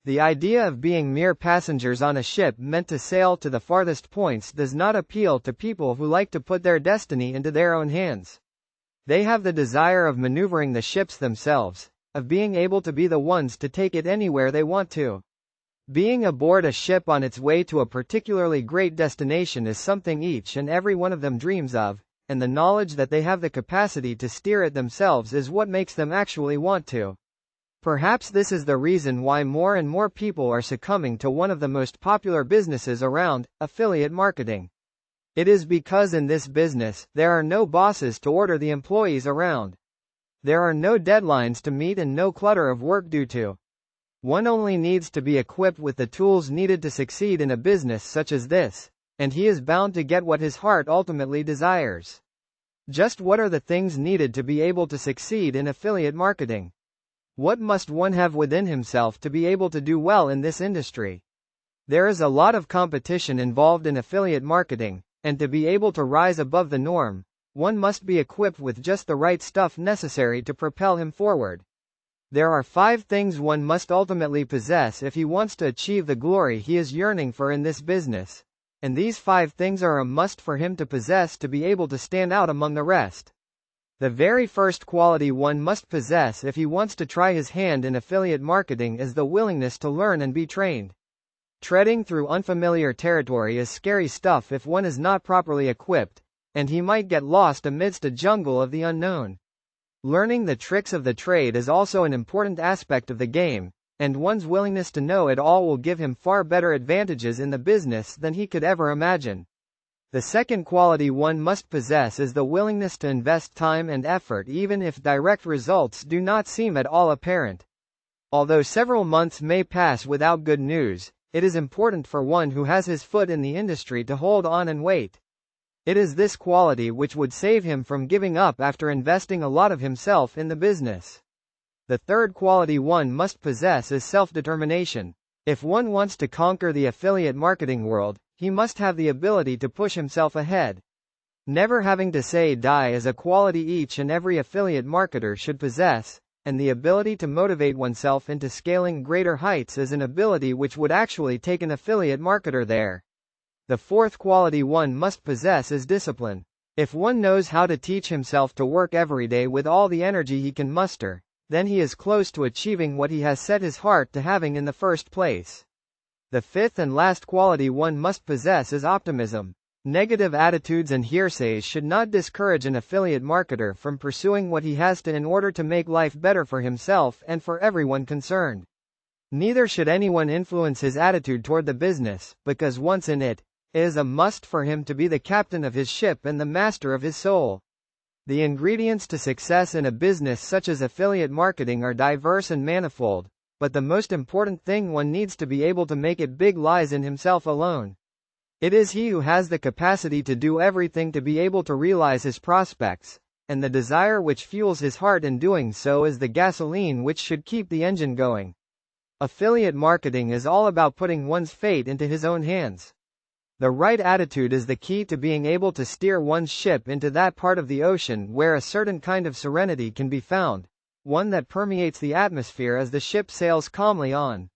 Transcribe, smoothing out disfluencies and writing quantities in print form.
The idea of being mere passengers on a ship meant to sail to the farthest points does not appeal to people who like to put their destiny into their own hands. They have the desire of maneuvering the ships themselves, of being able to be the ones to take it anywhere they want to. Being aboard a ship on its way to a particularly great destination is something each and every one of them dreams of, and the knowledge that they have the capacity to steer it themselves is what makes them actually want to. Perhaps this is the reason why more and more people are succumbing to one of the most popular businesses around, affiliate marketing. It is because in this business, there are no bosses to order the employees around. There are no deadlines to meet and no clutter of work due to. One only needs to be equipped with the tools needed to succeed in a business such as this, and he is bound to get what his heart ultimately desires. Just what are the things needed to be able to succeed in affiliate marketing? What must one have within himself to be able to do well in this industry? There is a lot of competition involved in affiliate marketing, and to be able to rise above the norm, one must be equipped with just the right stuff necessary to propel him forward. There are 5 things one must ultimately possess if he wants to achieve the glory he is yearning for in this business, and these 5 things are a must for him to possess to be able to stand out among the rest. The very first quality one must possess if he wants to try his hand in affiliate marketing is the willingness to learn and be trained. Treading through unfamiliar territory is scary stuff if one is not properly equipped, and he might get lost amidst a jungle of the unknown. Learning the tricks of the trade is also an important aspect of the game, and one's willingness to know it all will give him far better advantages in the business than he could ever imagine. The second quality one must possess is the willingness to invest time and effort even if direct results do not seem at all apparent. Although several months may pass without good news, it is important for one who has his foot in the industry to hold on and wait. It is this quality which would save him from giving up after investing a lot of himself in the business. The third quality one must possess is self-determination. If one wants to conquer the affiliate marketing world, he must have the ability to push himself ahead. Never having to say die is a quality each and every affiliate marketer should possess, and the ability to motivate oneself into scaling greater heights is an ability which would actually take an affiliate marketer there. The fourth quality one must possess is discipline. If one knows how to teach himself to work every day with all the energy he can muster, then he is close to achieving what he has set his heart to having in the first place. The fifth and last quality one must possess is optimism. Negative attitudes and hearsays should not discourage an affiliate marketer from pursuing what he has to in order to make life better for himself and for everyone concerned. Neither should anyone influence his attitude toward the business, because once in it, it is a must for him to be the captain of his ship and the master of his soul. The ingredients to success in a business such as affiliate marketing are diverse and manifold, but the most important thing one needs to be able to make it big lies in himself alone. It is he who has the capacity to do everything to be able to realize his prospects, and the desire which fuels his heart in doing so is the gasoline which should keep the engine going. Affiliate marketing is all about putting one's fate into his own hands. The right attitude is the key to being able to steer one's ship into that part of the ocean where a certain kind of serenity can be found, one that permeates the atmosphere as the ship sails calmly on.